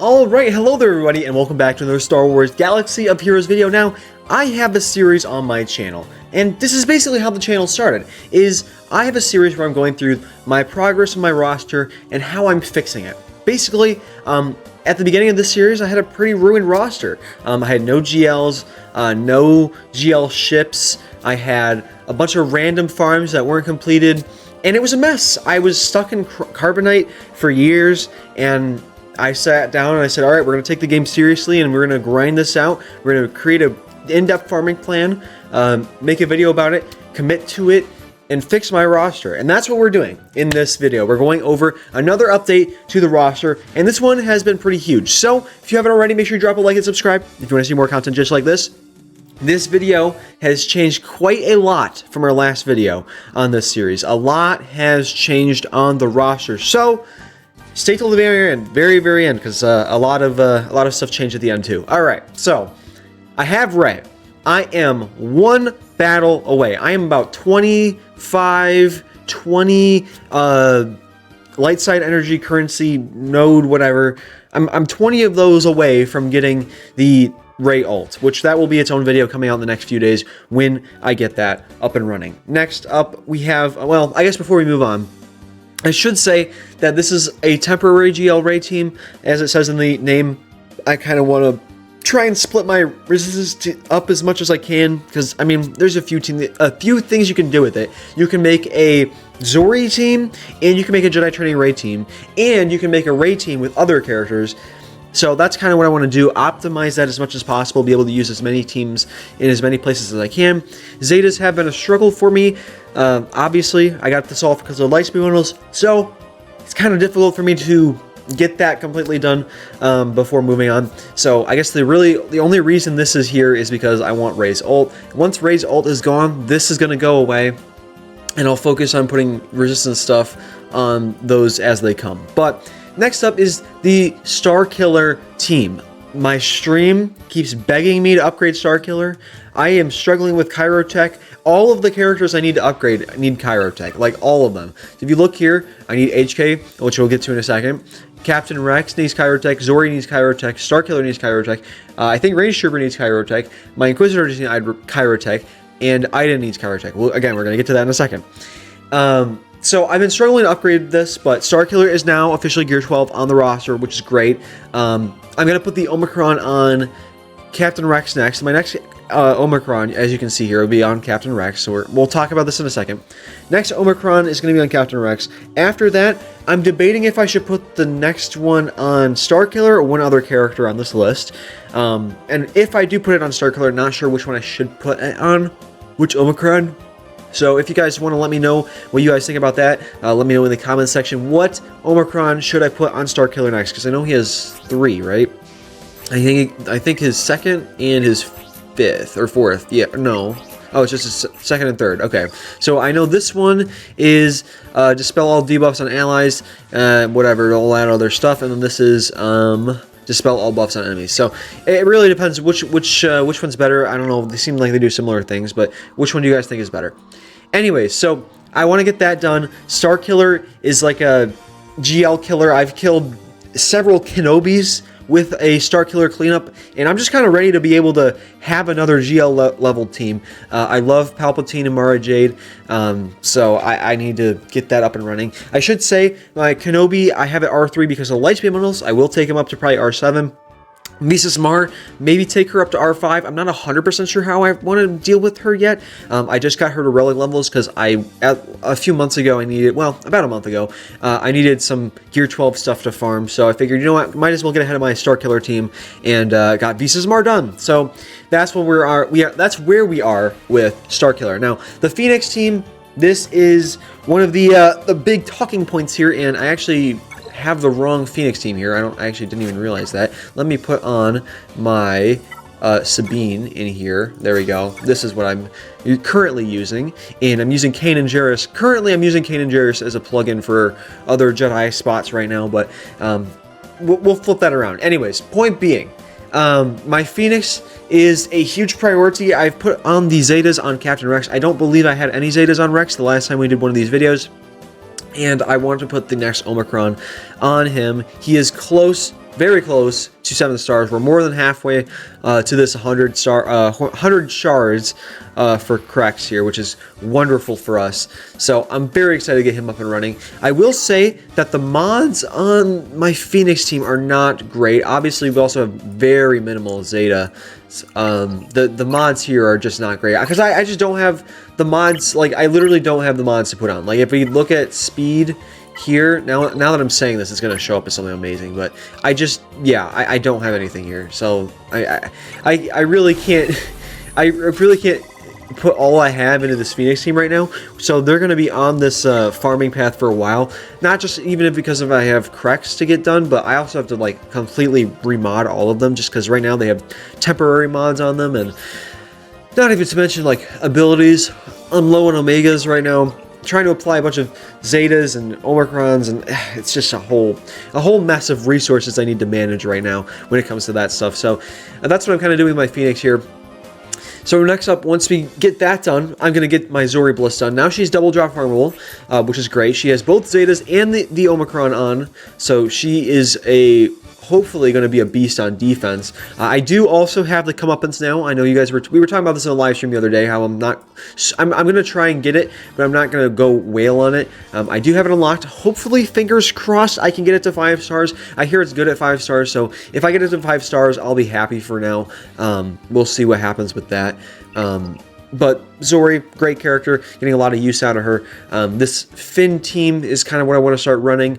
Alright, hello there everybody, and welcome back to another Star Wars Galaxy of Heroes video. Now, I have a series on my channel, and this is basically how the channel started, is I have a series where I'm going through my progress on my roster and how I'm fixing it. Basically, at the beginning of this series, I had a pretty ruined roster. I had no GLs, no GL ships, I had a bunch of random farms that weren't completed, and it was a mess. I was stuck in Carbonite for years, and I sat down and I said, alright, we're going to take the game seriously and we're going to grind this out. We're going to create an in-depth farming plan, make a video about it, commit to it, and fix my roster. And that's what we're doing in this video. We're going over another update to the roster, and this one has been pretty huge. So, if you haven't already, make sure you drop a like and subscribe if you want to see more content just like this. This video has changed quite a lot from our last video on this series. A lot has changed on the roster. So, stay till the very end, very end, because a lot of stuff changed at the end too. All right, so I have Ray. I am one battle away. I am about 20 light side energy currency node, whatever. I'm 20 of those away from getting the Ray ult, which that will be its own video coming out in the next few days when I get that up and running. Next up, we have, well, I guess before we move on, I should say that this is a temporary GL Ray team. As it says in the name, I kind of want to try and split my resistance up as much as I can, because, I mean, there's a few things you can do with it. You can make a Zori team, and you can make a Jedi Training Ray team, and you can make a Ray team with other characters. So that's kind of what I want to do, optimize that as much as possible, be able to use as many teams in as many places as I can. Zetas have been a struggle for me. Obviously, I got this all because of Lightspeed bundles, so it's kind of difficult for me to get that completely done before moving on. So I guess the only reason this is here is because I want Ray's ult. Once Ray's ult is gone, this is going to go away, and I'll focus on putting resistance stuff on those as they come. But next up is the Starkiller team. My stream keeps begging me to upgrade Starkiller. I am struggling with Kyrotech. All of the characters I need to upgrade need Kyrotech, like all of them. If you look here, I need HK, which we'll get to in a second. Captain Rex needs Kyrotech, Zori needs Kyrotech, Starkiller needs Kyrotech, I think Range Trooper needs Kyrotech, my Inquisitor needs Kyrotech, and Ida needs Kyrotech. Well, again, we're going to get to that in a second. So I've been struggling to upgrade this, but Starkiller is now officially Gear 12 on the roster, which is great. I'm going to put the Omicron on Captain Rex next. My next Omicron, as you can see here, will be on Captain Rex, so we'll talk about this in a second. Next Omicron is going to be on Captain Rex. After that, I'm debating if I should put the next one on Starkiller or one other character on this list. And if I do put it on Starkiller, not sure which one I should put it on, which Omicron. So if you guys want to let me know what you guys think about that, let me know in the comments section. What Omicron should I put on Starkiller next? Because I know he has 3, right? I think his second and his 5th or 4th. Yeah, no. Oh, it's just his 2nd and 3rd. Okay. So I know this one is dispel all debuffs on allies, whatever, all that other stuff, and then this is dispel all buffs on enemies. So it really depends which one's better. I don't know. They seem like they do similar things, but which one do you guys think is better? Anyways, so I want to get that done. Starkiller is like a GL killer. I've killed several Kenobis with a Starkiller cleanup, and I'm just kind of ready to be able to have another GL level team. I love Palpatine and Mara Jade, so I need to get that up and running. I should say my Kenobi, I have it R3 because of the Lightspeed bundles. I will take him up to probably R7. Mrs. Mar, maybe take her up to R5. I'm not 100% sure how I want to deal with her yet. I just got her to relic levels because a few months ago, about a month ago, I needed some Gear 12 stuff to farm. So I figured, you know what, might as well get ahead of my Starkiller team and got Mrs. Mar done. So that's what that's where we are with Starkiller. Now, the Phoenix team, this is one of the big talking points here, and I actually have the wrong Phoenix team here. I actually didn't even realize that. Let me put on my Sabine in here. There we go. This is what I'm currently using, and I'm using Kanan Jarrus. Currently, I'm using Kanan Jarrus as a plugin for other Jedi spots right now, but we'll flip that around. Anyways, point being, my Phoenix is a huge priority. I've put on the Zetas on Captain Rex. I don't believe I had any Zetas on Rex the last time we did one of these videos, and I want to put the next Omicron on him. He is close very close to 7 stars. We're more than halfway to this 100 shards for Krex here, which is wonderful for us. So I'm very excited to get him up and running. I will say that the mods on my Phoenix team are not great. Obviously, we also have very minimal Zeta. The mods here are just not great because I just don't have the mods. Like, I literally don't have the mods to put on. Like, if we look at speed here, now that I'm saying this, it's going to show up as something amazing, but I just, yeah, I don't have anything here. So I really can't, I really can't put all I have into this Phoenix team right now. So they're going to be on this farming path for a while. Not just even because of I have Krex to get done, but I also have to like completely remod all of them just because right now they have temporary mods on them, and not even to mention like abilities. I'm low on Omegas right now. Trying to apply a bunch of Zetas and Omicrons, and it's just a whole mess of resources I need to manage right now when it comes to that stuff. So that's what I'm kind of doing with my Phoenix here. So next up, once we get that done, I'm going to get my Zori Bliss done. Now she's double drop farmable, which is great. She has both Zetas and the Omicron on, so she is hopefully going to be a beast on defense. I do also have the comeuppance now. I know you guys we were talking about this in a live stream the other day, how I'm going to try and get it, but I'm not going to go whale on it. I do have it unlocked. Hopefully, fingers crossed, I can get it to 5 stars. I hear it's good at 5 stars, so if I get it to 5 stars, I'll be happy for now. We'll see what happens with that. But Zori, great character, getting a lot of use out of her. This Finn team is kind of what I want to start running.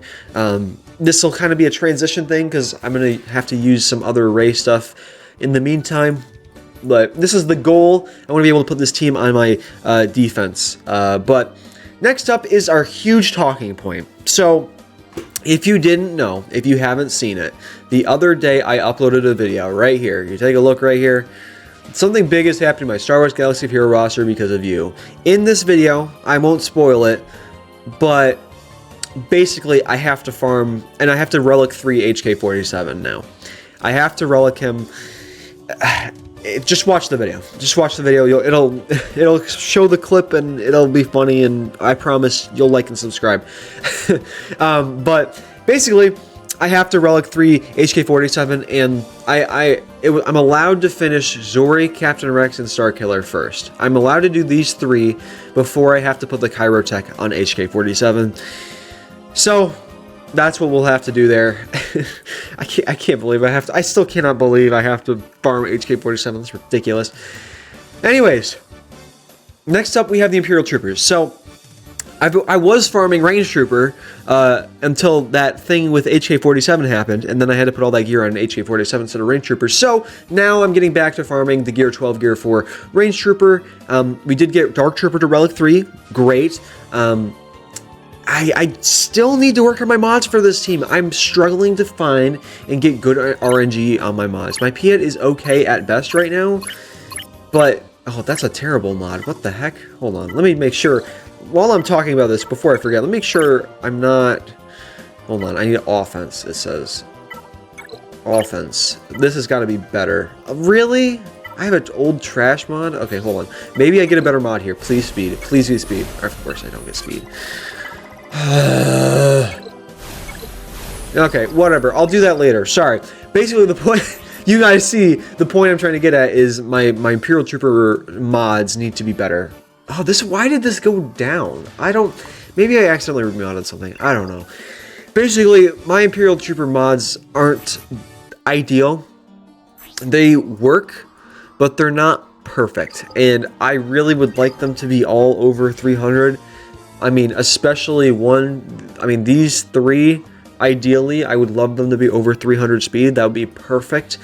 This will kind of be a transition thing because I'm going to have to use some other Ray stuff in the meantime. But this is the goal. I want to be able to put this team on my defense. But next up is our huge talking point. So if you didn't know, if you haven't seen it, the other day I uploaded a video right here. You take a look right here. Something big is happening to my Star Wars Galaxy of Hero roster because of you. In this video, I won't spoil it, but basically I have to farm, and I have to relic 3 HK47 now. I have to relic him. Just watch the video. Just watch the video. It'll show the clip, and it'll be funny, and I promise you'll like and subscribe. But basically, I have to relic 3 HK47, and I'm allowed to finish Zori, Captain Rex, and Starkiller first. I'm allowed to do these 3 before I have to put the Chirotech on HK47. So that's what we'll have to do there. I can't believe I have to. I still cannot believe I have to farm HK47. That's ridiculous. Anyways, next up we have the Imperial Troopers. So I was farming Range Trooper until that thing with HK47 happened, and then I had to put all that gear on HK47 instead of Range Trooper. So now I'm getting back to farming the Gear 12 gear for Range Trooper. We did get Dark Trooper to Relic 3. Great. I still need to work on my mods for this team. I'm struggling to find and get good RNG on my mods. My Piet is okay at best right now, but oh, that's a terrible mod. What the heck? Hold on. Let me make sure. While I'm talking about this, before I forget, let me make sure I'm not... Hold on. I need offense, it says. Offense. This has got to be better. Really? I have an old trash mod? Okay, hold on. Maybe I get a better mod here. Please speed. Please be speed. Of course I don't get speed. Okay, whatever. I'll do that later. Sorry. Basically, the point you guys see, the point I'm trying to get at is my Imperial Trooper mods need to be better. Oh, why did this go down? Maybe I accidentally remodded something. I don't know. Basically, my Imperial Trooper mods aren't ideal. They work, but they're not perfect. And I really would like them to be all over 300. I mean, especially these 3, ideally, I would love them to be over 300 speed. That would be perfect.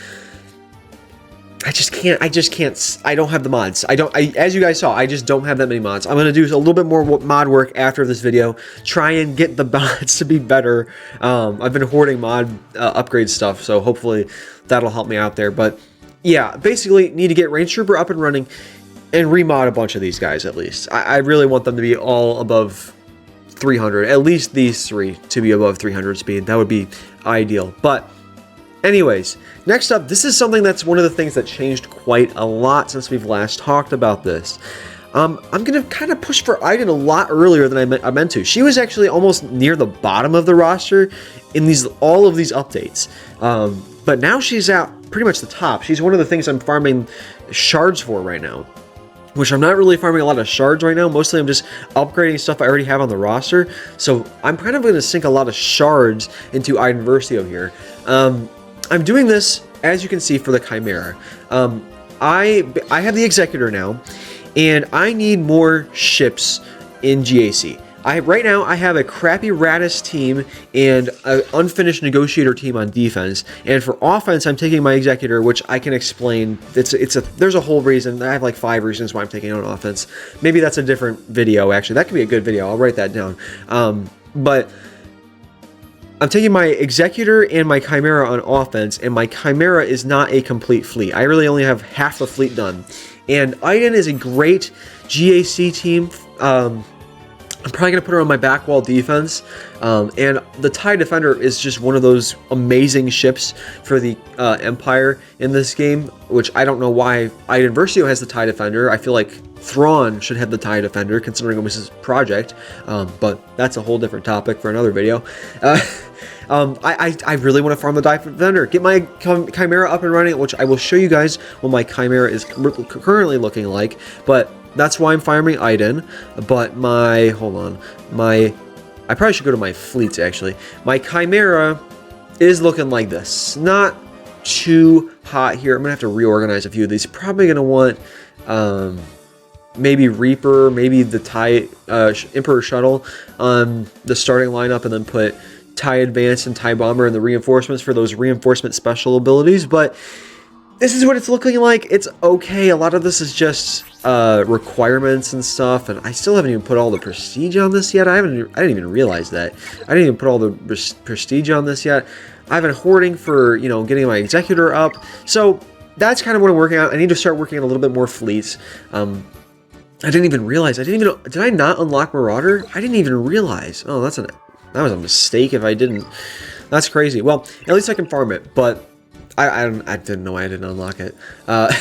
I just can't, I don't have the mods. As you guys saw, I just don't have that many mods. I'm going to do a little bit more mod work after this video, try and get the mods to be better. I've been hoarding mod upgrade stuff, so hopefully that'll help me out there. But yeah, basically need to get Range Trooper up and running and remod a bunch of these guys at least. I really want them to be all above 300. At least these 3 to be above 300 speed. That would be ideal. But anyways, next up, this is something that's one of the things that changed quite a lot since we've last talked about this. I'm going to kind of push for Iden a lot earlier than I meant to. She was actually almost near the bottom of the roster in all of these updates. But now she's at pretty much the top. She's one of the things I'm farming shards for right now, which I'm not really farming a lot of shards right now. Mostly I'm just upgrading stuff I already have on the roster. So I'm kind of going to sink a lot of shards into Iden Versio here. I'm doing this, as you can see, for the Chimera. I have the Executor now, and I need more ships in GAC. Right now I have a crappy Radis team and an unfinished Negotiator team on defense, and for offense I'm taking my Executor, which I can explain. There's a whole reason. I have like 5 reasons why I'm taking on offense. Maybe that's a different video. Actually, that could be a good video. I'll write that down. But I'm taking my Executor and my Chimera on offense, and my Chimera is not a complete fleet. I really only have half the fleet done. And Iden is a great GAC team. I'm probably going to put her on my back wall defense. And the TIE Defender is just one of those amazing ships for the Empire in this game, which I don't know why Iden Versio has the TIE Defender. I feel like Thrawn should have the TIE Defender, considering it was his project. But that's a whole different topic for another video. I really want to farm the TIE Defender, get my Chimera up and running, which I will show you guys what my Chimera is currently looking like. But that's why I'm farming Iden. But I probably should go to my fleets, actually. My Chimera is looking like this. Not too hot here. I'm going to have to reorganize a few of these. Probably going to want maybe Reaper, maybe the TIE Emperor Shuttle on the starting lineup, and then put TIE Advance and TIE Bomber and the reinforcements for those reinforcement special abilities. But this is what it's looking like. It's okay. A lot of this is just requirements and stuff, and I still haven't even put all the prestige on this yet. I didn't even realize that. I didn't even put all the prestige on this yet. I've been hoarding for, getting my Executor up. So that's kind of what I'm working on. I need to start working on a little bit more fleets. I didn't even realize. Did I not unlock Marauder? I didn't even realize. Oh, that was a mistake if I didn't. That's crazy. Well, at least I can farm it, but I didn't know I didn't unlock it. I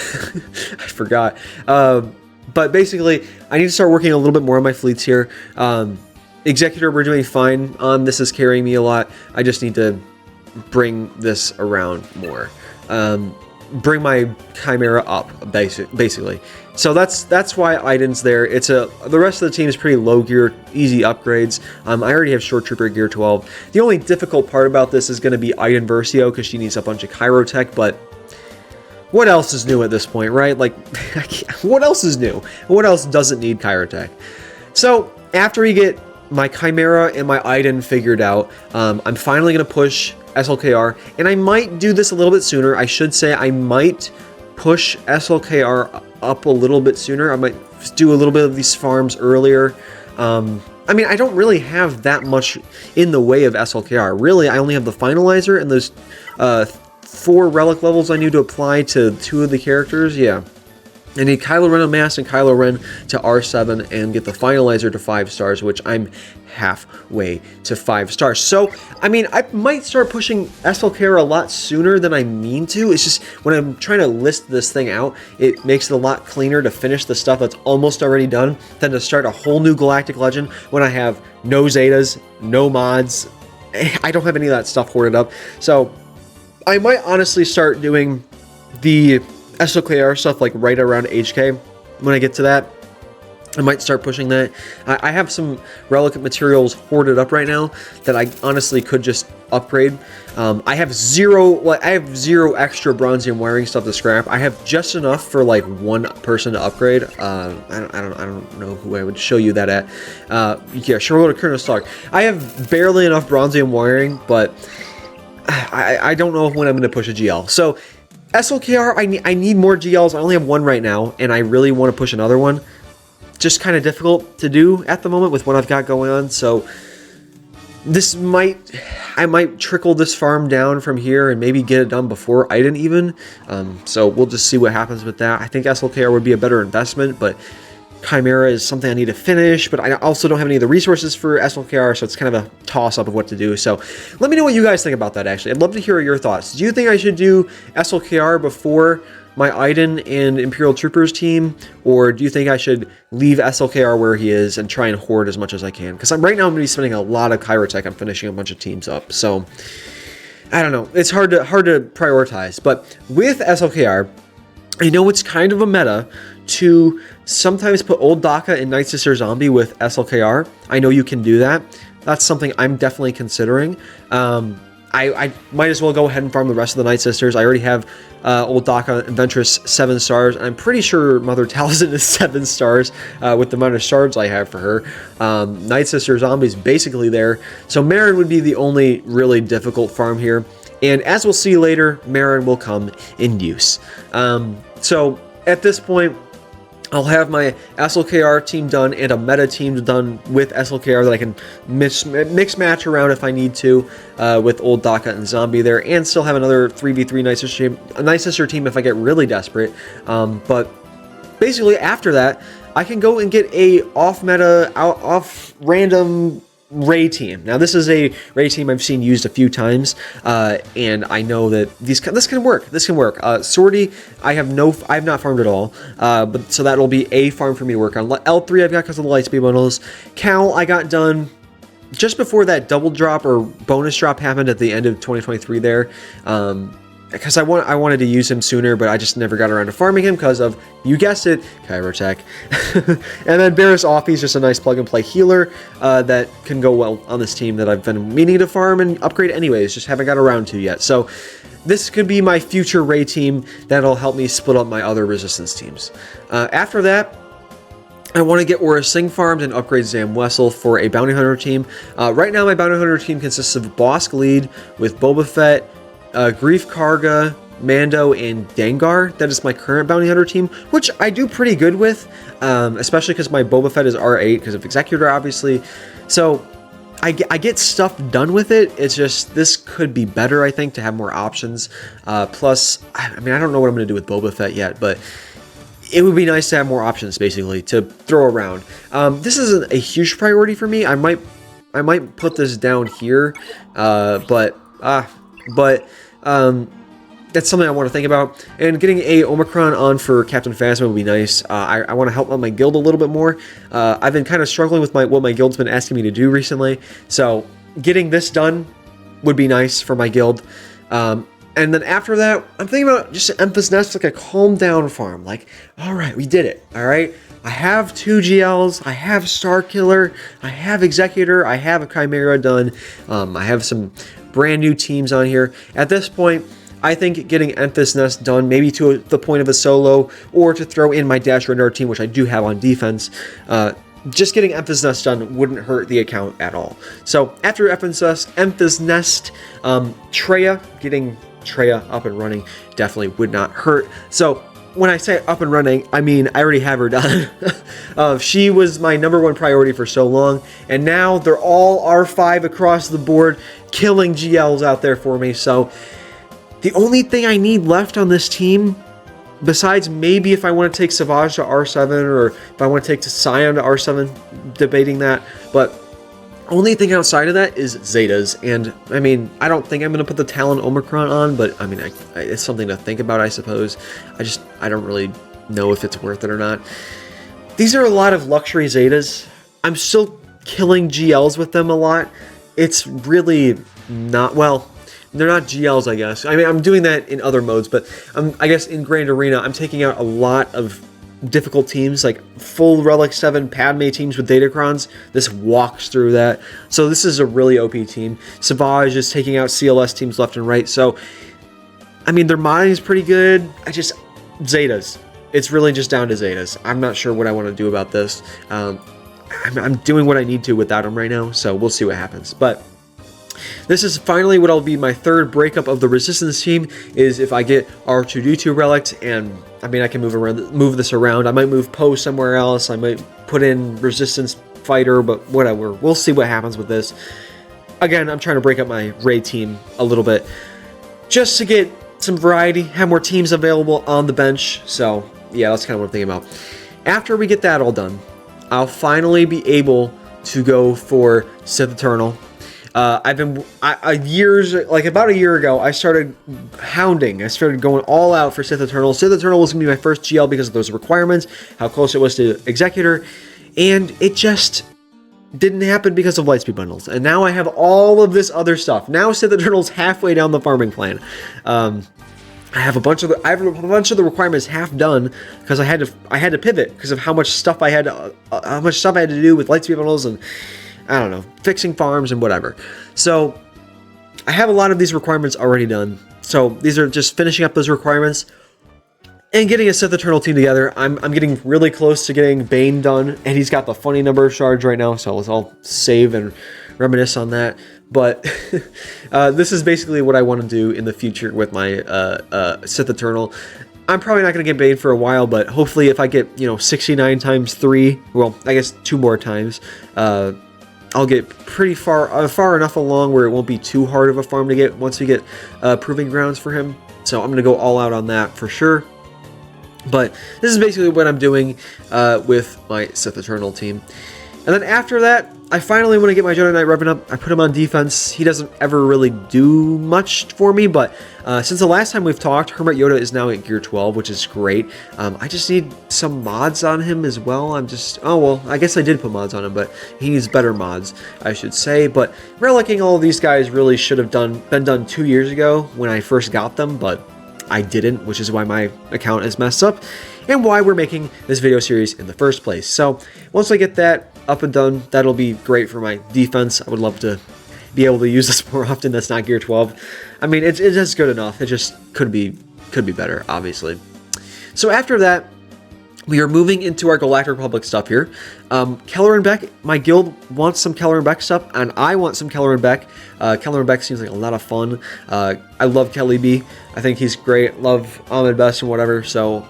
forgot. But basically, I need to start working a little bit more on my fleets here. Executor, we're doing fine on. This is carrying me a lot. I just need to bring this around more. Bring my Chimera up, basically. So that's why Iden's there. The rest of the team is pretty low gear, easy upgrades. I already have Short Trooper gear 12. The only difficult part about this is going to be Iden Versio, because she needs a bunch of Chirotech, but what else is new at this point, right? Like, what else is new? What else doesn't need Chirotech? So after we get my Chimera and my Iden figured out, I'm finally going to push SLKR, and I might do this a little bit sooner. I should say I might push SLKR up a little bit sooner. I might do a little bit of these farms earlier. I mean, I don't really have that much in the way of SLKR. Really, I only have the Finalizer and those 4 relic levels I need to apply to 2 of the characters. Yeah. I need Kylo Ren on Mass and Kylo Ren to R7 and get the Finalizer to 5 stars, which I'm halfway to 5 stars. So, I mean, I might start pushing SLKR a lot sooner than I mean to. It's just when I'm trying to list this thing out, it makes it a lot cleaner to finish the stuff that's almost already done than to start a whole new Galactic Legend when I have no Zetas, no mods. I don't have any of that stuff hoarded up. So, I might honestly start doing the SLKR stuff like right around HK. When I get to that, I might start pushing that. I have some relic materials hoarded up right now that I honestly could just upgrade. I have zero extra bronzium wiring stuff to scrap. I have just enough for like 1 person to upgrade. I don't know who I would show you that at. Yeah, sure, we'll go to Colonel Stark. I have barely enough bronzium wiring, but I don't know when I'm going to push a GL. So SLKR, I need more GLs. I only have 1 right now, and I really want to push another one. Just kind of difficult to do at the moment with what I've got going on. So I might trickle this farm down from here and maybe get it done before Iden even. So we'll just see what happens with that. I think SLKR would be a better investment, but Chimera is something I need to finish, but I also don't have any of the resources for SLKR, so it's kind of a toss-up of what to do. So let me know what you guys think about that, actually. I'd love to hear your thoughts. Do you think I should do SLKR before my Iden and Imperial Troopers team, or do you think I should leave SLKR where he is and try and hoard as much as I can? Because right now I'm going to be spending a lot of Gamertag on finishing a bunch of teams up. So I don't know. It's hard to prioritize. But with SLKR, I know it's kind of a meta to sometimes put Old Daka and Night Sister Zombie with SLKR. I know you can do that. That's something I'm definitely considering. I might as well go ahead and farm the rest of the Night Sisters. I already have Old Daka and Ventress 7 stars. And I'm pretty sure Mother Taliesin is 7 stars with the amount of shards I have for her. Night Sister Zombie's basically there. So Marin would be the only really difficult farm here. And as we'll see later, Marin will come in use. So at this point, I'll have my SLKR team done and a meta team done with SLKR that I can mix match around if I need to with Old Daka and Zombie there, and still have another 3v3 Night Sister team if I get really desperate. But basically after that, I can go and get a off-meta, off-random Ray team. Now this is a Ray team I've seen used a few times, and I know that this can work. This can work. Sortie, I have not farmed at all, but so that'll be a farm for me to work on. L3 I've got because of the Lightspeed bundles. Cal I got done just before that double drop or bonus drop happened at the end of 2023 there. Because I wanted to use him sooner, but I just never got around to farming him because of, you guessed it, Gamertag. And then Barris Offie's just a nice plug-and-play healer that can go well on this team that I've been meaning to farm and upgrade anyways, just haven't got around to yet. So this could be my future Ray team that'll help me split up my other Resistance teams. After that, I want to get Aura Singh farmed and upgrade Zam Wessel for a Bounty Hunter team. Right now, my Bounty Hunter team consists of Bosk Lead with Boba Fett, Grief Karga, Mando, and Dengar. That is my current Bounty Hunter team, which I do pretty good with, especially because my Boba Fett is R8 because of Executor, obviously. So I get stuff done with it. It's just, this could be better, I think, to have more options. Plus, I mean, I don't know what I'm going to do with Boba Fett yet, but it would be nice to have more options, basically, to throw around. This isn't a huge priority for me. I might put this down here, but that's something I want to think about. And getting a Omicron on for Captain Phasma would be nice. I want to help out my guild a little bit more. I've been kind of struggling with what my guild's been asking me to do recently. So getting this done would be nice for my guild. And then after that, I'm thinking about just Emphas Nest, like a calm down farm. Like, all right, we did it. All right. I have 2 GLs, I have Starkiller, I have Executor, I have a Chimera done. I have some brand new teams on here. At this point, I think getting Emphas Nest done, maybe to the point of a solo, or to throw in my Dash Radar team, which I do have on defense, just getting Emphas Nest done wouldn't hurt the account at all. So after Emphas Nest, getting Treya up and running definitely would not hurt. So when I say up and running, I mean I already have her done. She was my #1 priority for so long, and now they're all R5 across the board, killing GLs out there for me. So the only thing I need left on this team, besides maybe if I want to take Savage to R7, or if I want to take Scion to R7, debating that, but only thing outside of that is Zetas. And I mean, I don't think I'm going to put the Talon Omicron on, but I mean, it's something to think about, I suppose. I don't really know if it's worth it or not. These are a lot of luxury Zetas. I'm still killing GLs with them a lot. It's really not, well, they're not GLs, I guess. I mean, I'm doing that in other modes, but I guess in Grand Arena, I'm taking out a lot of difficult teams, like full Relic 7 Padme teams with Datacrons. This walks through that. So this is a really OP team. Savage is taking out CLS teams left and right. So, I mean, their modding is pretty good. Zetas. It's really just down to Zetas. I'm not sure what I want to do about this. I'm doing what I need to without them right now, so we'll see what happens. But this is finally what will be my 3rd breakup of the Resistance team, is if I get R2-D2 relics, and I mean, I can move this around. I might move Poe somewhere else. I might put in Resistance Fighter, but whatever. We'll see what happens with this. Again, I'm trying to break up my Ray team a little bit, just to get some variety, have more teams available on the bench. So yeah, that's kind of what I'm thinking about. After we get that all done, I'll finally be able to go for Sith Eternal. I've been years, like about a year ago, I started hounding. I started going all out for Sith Eternal. Sith Eternal was gonna be my first GL because of those requirements, how close it was to Executor, and it just didn't happen because of Lightspeed bundles. And now I have all of this other stuff. Now Sith Eternal's halfway down the farming plan. I have a bunch of the requirements half done because I had to pivot because of how much stuff I had to do with Lightspeed bundles and I don't know, fixing farms and whatever. So I have a lot of these requirements already done. So these are just finishing up those requirements and getting a Sith Eternal team together. I'm getting really close to getting Bane done, and he's got the funny number of shards right now, so I'll save and reminisce on that. But this is basically what I want to do in the future with my Sith Eternal. I'm probably not going to get Bane for a while, but hopefully if I get, 69 times 3, well, I guess 2 more times, I'll get pretty far enough along where it won't be too hard of a farm to get once we get Proving Grounds for him. So I'm going to go all out on that for sure. But this is basically what I'm doing with my Sith Eternal team. And then after that, I finally want to get my Jedi Knight Revan up. I put him on defense. He doesn't ever really do much for me, but since the last time we've talked, Hermit Yoda is now at Gear 12, which is great. I just need some mods on him as well. Oh, well, I guess I did put mods on him, but he needs better mods, I should say. But relicking all of these guys really should have been done 2 years ago when I first got them, but I didn't, which is why my account is messed up and why we're making this video series in the first place. So once I get that up and done, that'll be great for my defense. I would love to be able to use this more often. That's not Gear 12. I mean, it's just good enough. It just could be better, obviously. So after that, we are moving into our Galactic Republic stuff here. Keller and Beck, my guild wants some Keller and Beck stuff, and I want some Keller and Beck. Keller and Beck seems like a lot of fun. I love Kelly B. I think he's great. Love Ahmed Best and whatever. So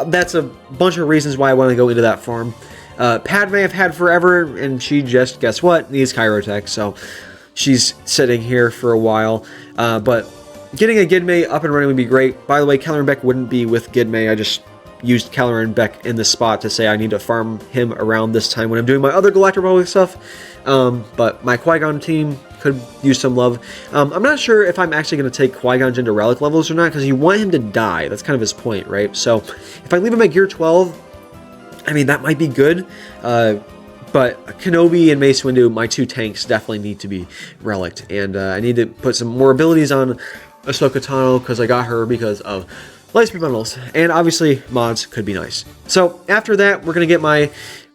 that's a bunch of reasons why I want to go into that farm. Padme I've had forever, and she just, guess what, needs Chirotech, so she's sitting here for a while. But getting a Gidme up and running would be great. By the way, Keller and Beck wouldn't be with Gidme. I just used Keller and Beck in the spot to say I need to farm him around this time when I'm doing my other Galactic Republic stuff. But my Qui-Gon team could use some love. I'm not sure if I'm actually going to take Qui-Gon into relic levels or not, because you want him to die. That's kind of his point, right? So if I leave him at Gear 12, I mean, that might be good, but Kenobi and Mace Windu, my 2 tanks, definitely need to be relicked, and I need to put some more abilities on Ahsoka Tano, because I got her because of Lightspeed bundles, and obviously mods could be nice. So after that, we're going to get my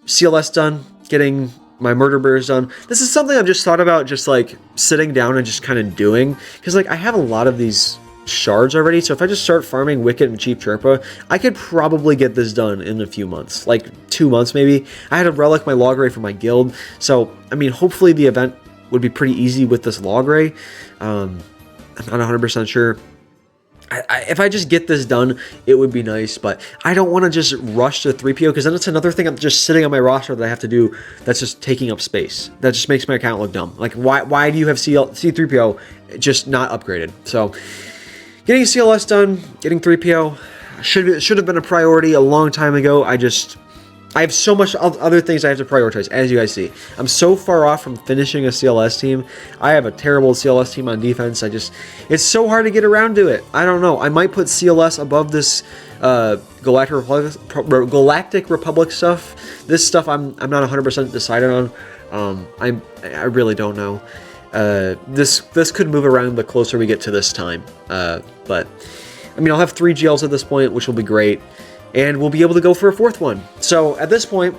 CLS done, getting my Murder Bears done. This is something I've just thought about, just like sitting down and just kind of doing, because like I have a lot of these shards already, so if I just start farming Wicket and Chief Chirpa, I could probably get this done in a few months, like 2 months maybe. I had to relic my log ray for my guild, so I mean, hopefully the event would be pretty easy with this log ray. I'm not 100% sure. If I just get this done, it would be nice, but I don't want to just rush to 3PO, because then it's another thing I'm just sitting on my roster that I have to do that's just taking up space. That just makes my account look dumb. Like, why do you have C3PO just not upgraded? So getting CLS done, getting 3PO should have been a priority a long time ago. I have so much other things I have to prioritize, as you guys see. I'm so far off from finishing a CLS team. I have a terrible CLS team on defense. It's so hard to get around to it. I don't know. I might put CLS above this Galactic Republic stuff. This stuff I'm not 100% decided on. I really don't know. This could move around the closer we get to this time. But I mean, I'll have 3 GLs at this point, which will be great. And we'll be able to go for a 4th one. So at this point,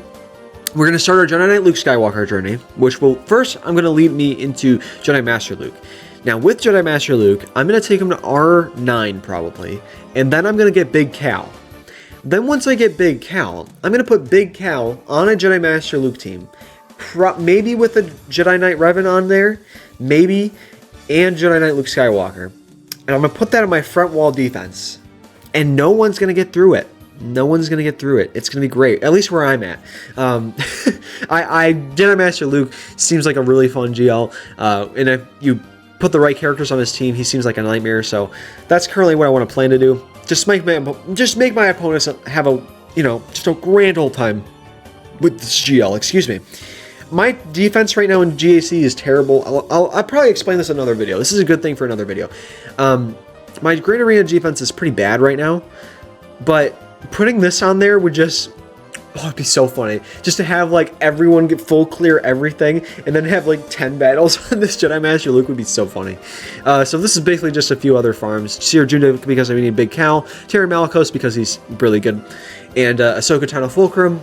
we're going to start our Jedi Knight Luke Skywalker journey, which will, first, I'm going to lead me into Jedi Master Luke. Now, with Jedi Master Luke, I'm going to take him to R9 probably, and then I'm going to get Big Cal. Then once I get Big Cal, I'm going to put Big Cal on a Jedi Master Luke team, maybe with a Jedi Knight Revan on there, maybe, and Jedi Knight Luke Skywalker. And I'm going to put that on my front wall defense, and no one's going to get through it. No one's going to get through it. It's going to be great, at least where I'm at. Jedi Master Luke seems like a really fun GL, and if you put the right characters on his team, he seems like a nightmare, so that's currently what I want to plan to do. Just make my opponents have a, just a grand old time with this GL, excuse me. my defense right now in GAC is terrible. I'll probably explain this in another video. This is a good thing for another video. My Great Arena defense is pretty bad right now, but putting this on there would just, oh, it'd be so funny. Just to have like everyone get full clear everything and then have like 10 battles on this Jedi Master Luke would be so funny. So this is basically just a few other farms. Seer Judah because I need Big Cal, Terran Malicos because he's really good, and Ahsoka Tano Fulcrum.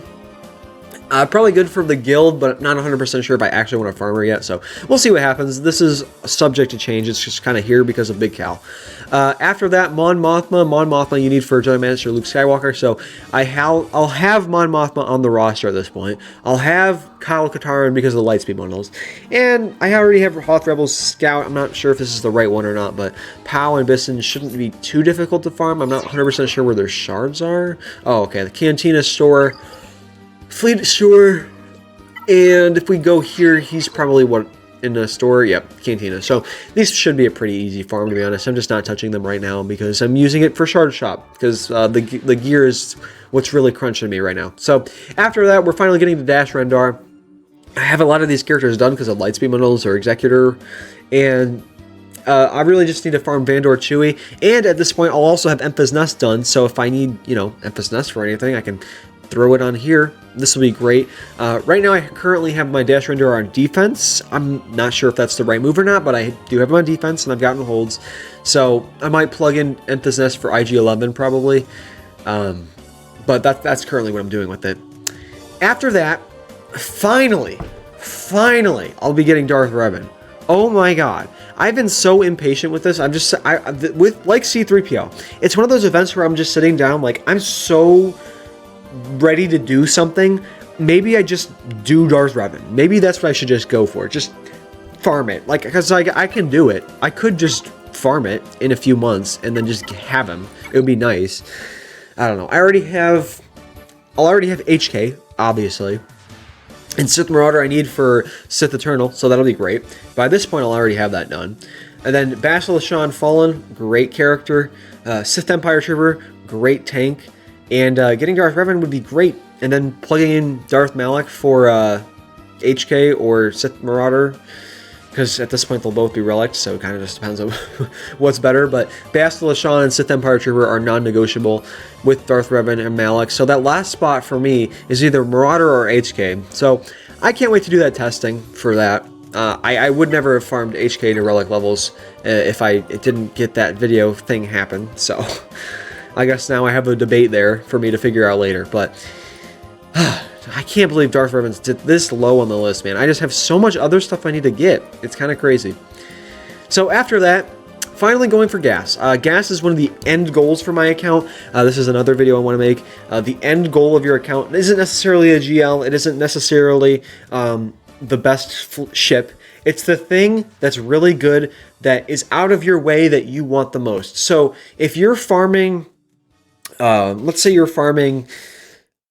Probably good for the guild, but not 100% sure if I actually want to farm her yet, so we'll see what happens. This is subject to change. It's just kind of here because of Big Cal. After that, Mon Mothma you need for Jedi Master Luke Skywalker, so I'll have Mon Mothma on the roster at this point. I'll have Kyle Katarn because of the Lightspeed bundles, and I already have Hoth Rebels Scout. I'm not sure if this is the right one or not, but Pow and Bisson shouldn't be too difficult to farm. I'm not 100% sure where their shards are. Oh, okay, the Cantina store, Fleet store, and if we go here, he's probably what in the store. Yep, Cantina. So these should be a pretty easy farm, to be honest. I'm just not touching them right now because I'm using it for shard shop because the gear is what's really crunching me right now. So after that, we're finally getting to Dash Rendar. I have a lot of these characters done because of Lightspeed bundles or Executor, and I really just need to farm Vandor Chewie, and at this point I'll also have Emphas Nest done, so if I need, you know, Emphas Nest for anything, I can throw it on here. This will be great. Right now I currently have my Dash Render on defense. I'm not sure if that's the right move or not, but I do have him on defense and I've gotten holds. So I might plug in Emphas Nest for IG-11 probably. But that's currently what I'm doing with it. After that, finally, I'll be getting Darth Revan. Oh my god. I've been so impatient with this. With like C-3PO, it's one of those events where I'm just sitting down like I'm so ready to do something. Maybe I just do Darth Revan. Maybe that's what I should just go for. Just farm it. Like, because I can do it. I could just farm it in a few months and then just have him. It would be nice. I don't know. I'll already have HK, obviously. And Sith Marauder I need for Sith Eternal, so that'll be great. By this point, I'll already have that done. And then Bastila Fallen, great character. Sith Empire Trooper, great tank. And getting Darth Revan would be great. And then plugging in Darth Malak for HK or Sith Marauder. Because at this point they'll both be relics, so it kind of just depends on what's better. But Bastila and Sith Empire Trooper are non-negotiable with Darth Revan and Malak. So that last spot for me is either Marauder or HK. So I can't wait to do that testing for that. I would never have farmed HK to relic levels if it didn't get that video thing happen. So I guess now I have a debate there for me to figure out later. But I can't believe Darth Revan's this low on the list, man. I just have so much other stuff I need to get. It's kind of crazy. So after that, finally going for gas. Gas is one of the end goals for my account. This is another video I want to make. The end goal of your account isn't necessarily a GL. It isn't necessarily the best ship. It's the thing that's really good, that is out of your way, that you want the most. So if you're farming, let's say you're farming,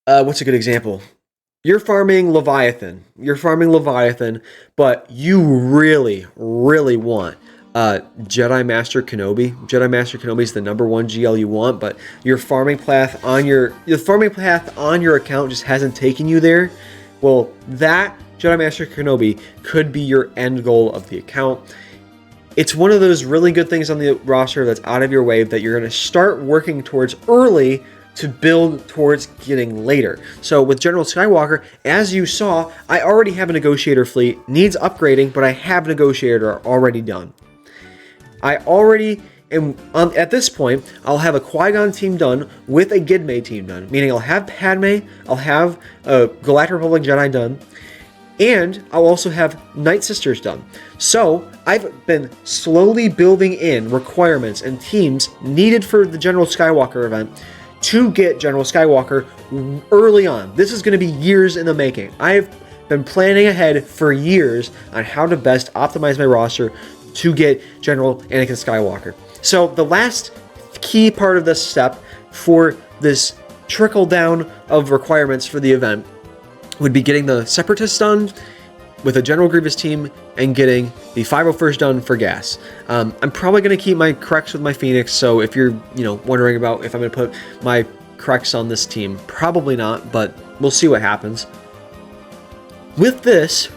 what's a good example? You're farming Leviathan. But you really, really want Jedi Master Kenobi. Jedi Master Kenobi is the #1 GL you want, but your farming path on your account just hasn't taken you there. Well, that Jedi Master Kenobi could be your end goal of the account. It's one of those really good things on the roster that's out of your way that you're going to start working towards early to build towards getting later. So with General Skywalker, as you saw, I already have a Negotiator fleet. Needs upgrading, but I have Negotiator already done. I already am, at this point, I'll have a Qui-Gon team done with a Gidme team done. Meaning I'll have Padme, I'll have a Galactic Republic Jedi done, and I'll also have Night Sisters done. So I've been slowly building in requirements and teams needed for the General Skywalker event to get General Skywalker early on. This is going to be years in the making. I've been planning ahead for years on how to best optimize my roster to get General Anakin Skywalker. So the last key part of this step for this trickle down of requirements for the event would be getting the Separatists done with a General Grievous team and getting the 501st done for gas. I'm probably going to keep my Crux with my Phoenix, so if you're wondering about if I'm going to put my Crux on this team, probably not, but we'll see what happens. with this,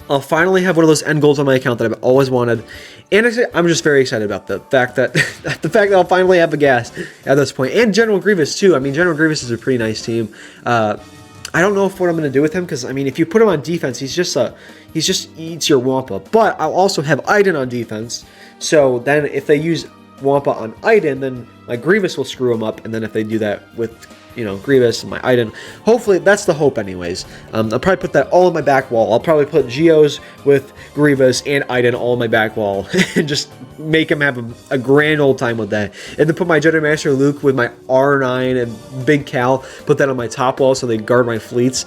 I'll finally have one of those end goals on my account that I've always wanted, and I'm just very excited about the fact that I'll finally have a gas at this point, and General Grievous too. I mean, General Grievous is a pretty nice team. I don't know what I'm going to do with him, because I mean, if you put him on defense, he just eats your Wampa. But I'll also have Iden on defense, so then if they use Wampa on Iden, then my Grievous will screw him up, and then if they do that with, you know, Grievous and my Iden, hopefully, that's the hope anyways. I'll probably put that all on my back wall. I'll probably put Geos with Grievous and Iden all on my back wall, and just make him have a grand old time with that. And then put my Jedi Master Luke with my R9 and Big Cal, put that on my top wall so they guard my fleets.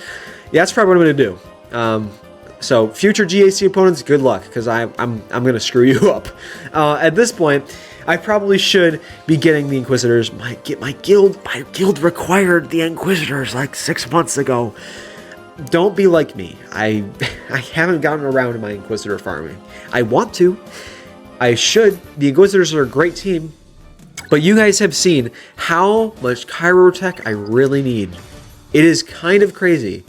Yeah, that's probably what I'm going to do. So future GAC opponents, good luck, because I'm going to screw you up. At this point, I probably should be getting the Inquisitors. My guild required the Inquisitors like 6 months ago. Don't be like me. I haven't gotten around to my Inquisitor farming. I want to. I should. The Inquisitors are a great team, but you guys have seen how much Chirotech I really need. It is kind of crazy.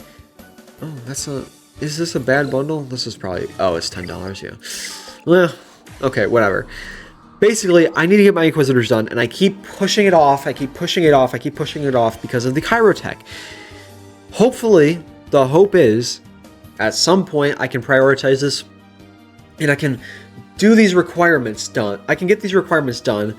Oh, is this a bad bundle? This is probably, oh, it's $10, yeah. Well, okay, whatever. Basically, I need to get my Inquisitors done, and I keep pushing it off, I keep pushing it off because of the Chirotech. Hopefully, the hope is, at some point, I can prioritize this, and I can do these requirements done. I can get these requirements done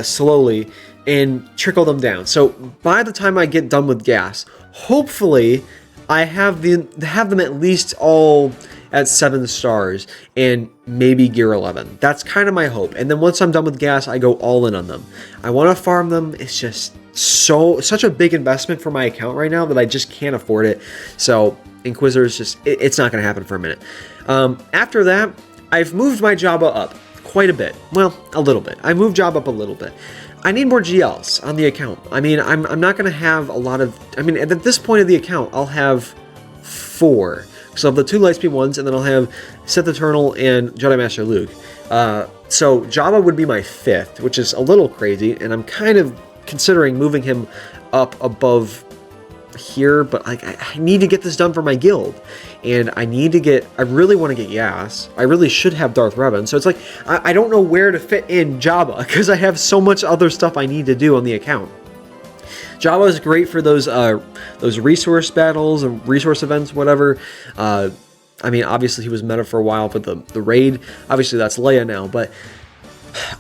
slowly and trickle them down. So, by the time I get done with gas, hopefully, I have them at least all at 7 stars and maybe gear 11. That's kind of my hope. And then once I'm done with gas, I go all in on them. I want to farm them. It's just such a big investment for my account right now that I just can't afford it. So Inquisitors, it's not going to happen for a minute. After that, I've moved my Jabba up quite a bit. Well, a little bit. I moved Jabba up a little bit. I need more GLs on the account. I mean, I'm not going to have a lot of... I mean, at this point of the account, I'll have 4. So I'll have the 2 Lightspeed ones, and then I'll have Sith Eternal and Jedi Master Luke. So Jabba would be my 5th, which is a little crazy, and I'm kind of considering moving him up above here, but like I need to get this done for my guild, and I really want to get Yas. I really should have Darth Revan, so it's like I don't know where to fit in Jabba, because I have so much other stuff I need to do on the account. Jabba is great for those resource battles and resource events, whatever. I mean, obviously he was meta for a while, but the raid, obviously that's Leia now, but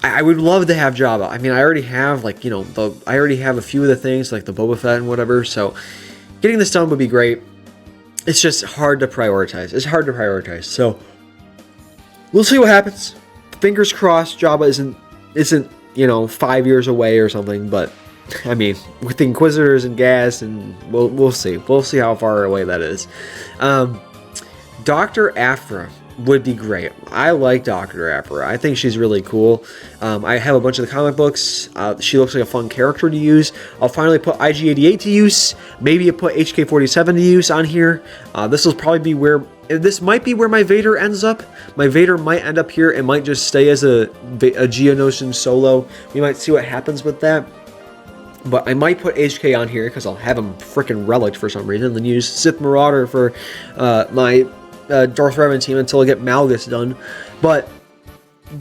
I would love to have Jabba. I mean, I already have, like, you know, I already have a few of the things, like the Boba Fett and whatever, so getting this done would be great. It's just hard to prioritize. It's hard to prioritize, so we'll see what happens. Fingers crossed Jabba isn't, you know, 5 years away or something, but I mean, with the Inquisitors and gas, and we'll see. We'll see how far away that is. Dr. Aphra would be great. I like Dr. Aphra. I think she's really cool. I have a bunch of the comic books. She looks like a fun character to use. I'll finally put IG-88 to use. Maybe I'll put HK-47 to use on here. This will probably be where... This might be where my Vader ends up. My Vader might end up here. It might just stay as a Geonosian solo. We might see what happens with that. But I might put HK on here because I'll have him freaking relic for some reason. Then use Sith Marauder for my Darth Revan team until I get Malgus done. But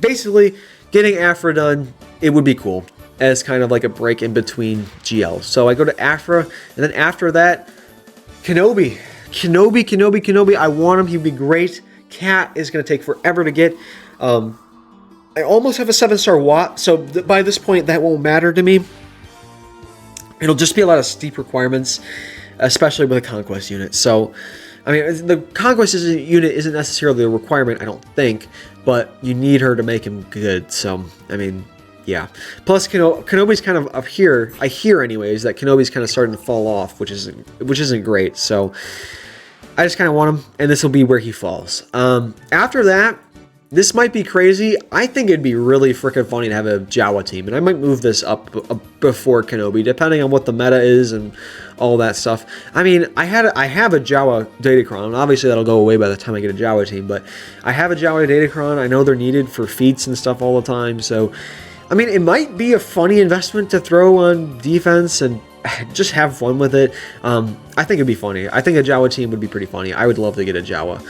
basically, getting Aphra done, it would be cool as kind of like a break in between GLs. So I go to Aphra, and then after that, Kenobi. Kenobi. I want him. He'd be great. Cat is going to take forever to get. I almost have a 7-star Watt, so by this point, that won't matter to me. It'll just be a lot of steep requirements, especially with a Conquest unit. So, I mean, the Conquest unit isn't necessarily a requirement, I don't think, but you need her to make him good. So, I mean, yeah. Plus, Kenobi's kind of up here. I hear, anyways, that Kenobi's kind of starting to fall off, which isn't great. So, I just kind of want him, and this will be where he falls. After that, this might be crazy. I think it'd be really freaking funny to have a Jawa team, and I might move this up before Kenobi, depending on what the meta is and all that stuff. I mean, I have a Jawa Datacron. Obviously, that'll go away by the time I get a Jawa team, but I have a Jawa Datacron. I know they're needed for feats and stuff all the time, so I mean, it might be a funny investment to throw on defense and just have fun with it. I think it'd be funny. I think a Jawa team would be pretty funny. I would love to get a Jawa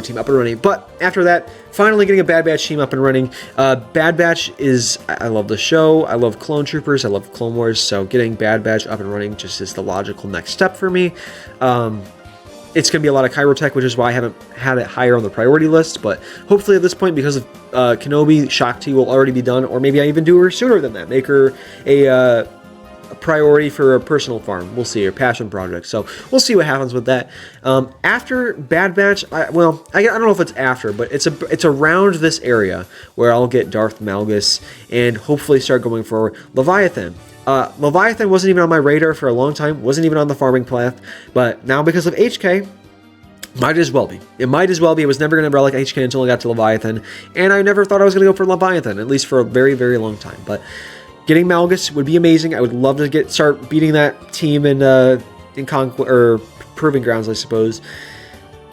team up and running. But after that, finally getting a Bad Batch team up and running. Bad Batch is, I love the show. I love Clone Troopers. I love Clone Wars. So getting Bad Batch up and running just is the logical next step for me. It's going to be a lot of Chirotech, which is why I haven't had it higher on the priority list. But hopefully at this point, because of Kenobi, Shakti will already be done. Or maybe I even do her sooner than that. Make her a priority for a personal farm. We'll see, a passion project. So we'll see what happens with that. After Bad Batch, I don't know if it's after, but it's around this area where I'll get Darth Malgus and hopefully start going for Leviathan. Leviathan wasn't even on my radar for a long time, wasn't even on the farming path, but now because of HK, might as well be. It might as well be. I was never going to relic HK until I got to Leviathan, and I never thought I was going to go for Leviathan, at least for a very, very long time. But getting Malgus would be amazing. I would love to start beating that team in Proving Grounds, I suppose.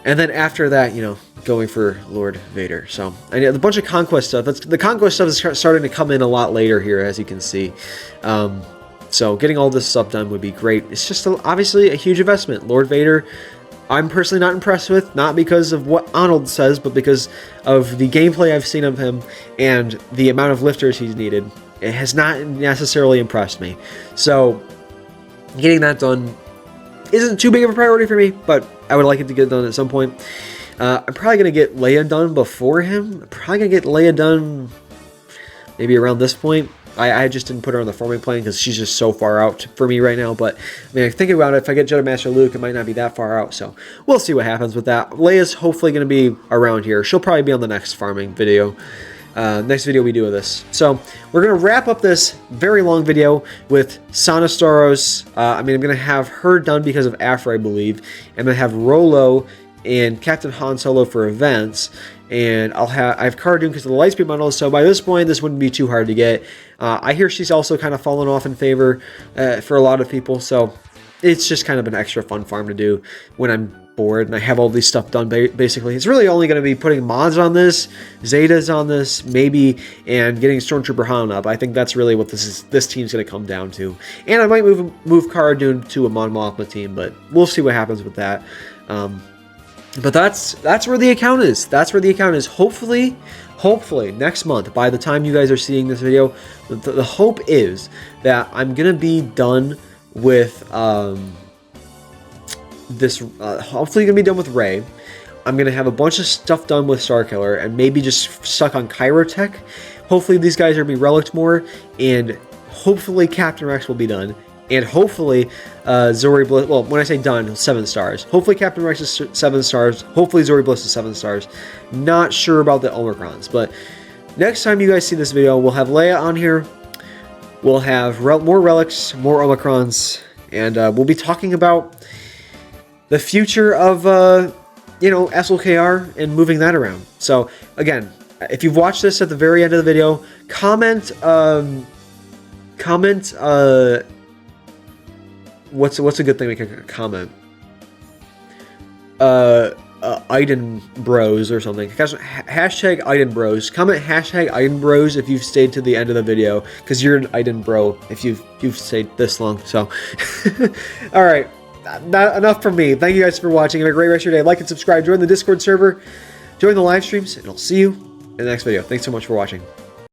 And then after that, you know, going for Lord Vader. So I know a bunch of conquest stuff. The conquest stuff is starting to come in a lot later here, as you can see. So getting all this stuff done would be great. It's just obviously a huge investment. Lord Vader, I'm personally not impressed with, not because of what Arnold says, but because of the gameplay I've seen of him and the amount of lifters he's needed. It has not necessarily impressed me. So getting that done isn't too big of a priority for me, but I would like it to get done at some point. I'm probably going to get Leia done before him. I'm probably going to get Leia done maybe around this point. I just didn't put her on the farming plan because she's just so far out for me right now. But I mean, thinking about it, if I get Jedi Master Luke, it might not be that far out. So we'll see what happens with that. Leia's hopefully going to be around here. She'll probably be on the next farming video. Next video we do with this. So we're going to wrap up this very long video with Sana Staros. I'm going to have her done because of Afra, I believe. I'm going to have Rolo and Captain Han Solo for events. And I have Cara Dune because of the Lightspeed bundles. So by this point, this wouldn't be too hard to get. I hear she's also kind of fallen off in favor for a lot of people. So it's just kind of an extra fun farm to do when I'm board and I have all these stuff done. Basically, it's really only going to be putting mods on this, Zetas on this, maybe, and getting Stormtrooper Han up. I think that's really what this team's going to come down to. And I might move Cara Dune to a Mon Mothma team, but we'll see what happens with that. But that's where the account is. That's where the account is. Hopefully next month, by the time you guys are seeing this video, the hope is that I'm gonna be done with hopefully gonna be done with Rey. I'm gonna have a bunch of stuff done with Starkiller and maybe just stuck on Chirotech. Hopefully these guys are gonna be relicked more, and hopefully Captain Rex will be done. And hopefully, Zori Bliss, well, when I say done, 7 stars. Hopefully Captain Rex is 7 stars. Hopefully Zori Bliss is 7 stars. Not sure about the Omicrons. But next time you guys see this video, we'll have Leia on here. We'll have more relics, more Omicrons. And we'll be talking about the future of, SWGoH and moving that around. So, again, if you've watched this at the very end of the video, comment, what's a good thing we can comment? Iden Bros or something. Hashtag Iden Bros. Comment hashtag Iden Bros if you've stayed to the end of the video, because you're an Iden Bro if you've stayed this long. So, all right, enough from me. Thank you guys for watching. Have a great rest of your day. Like and subscribe. Join the Discord server. Join the live streams, and I'll see you in the next video. Thanks so much for watching.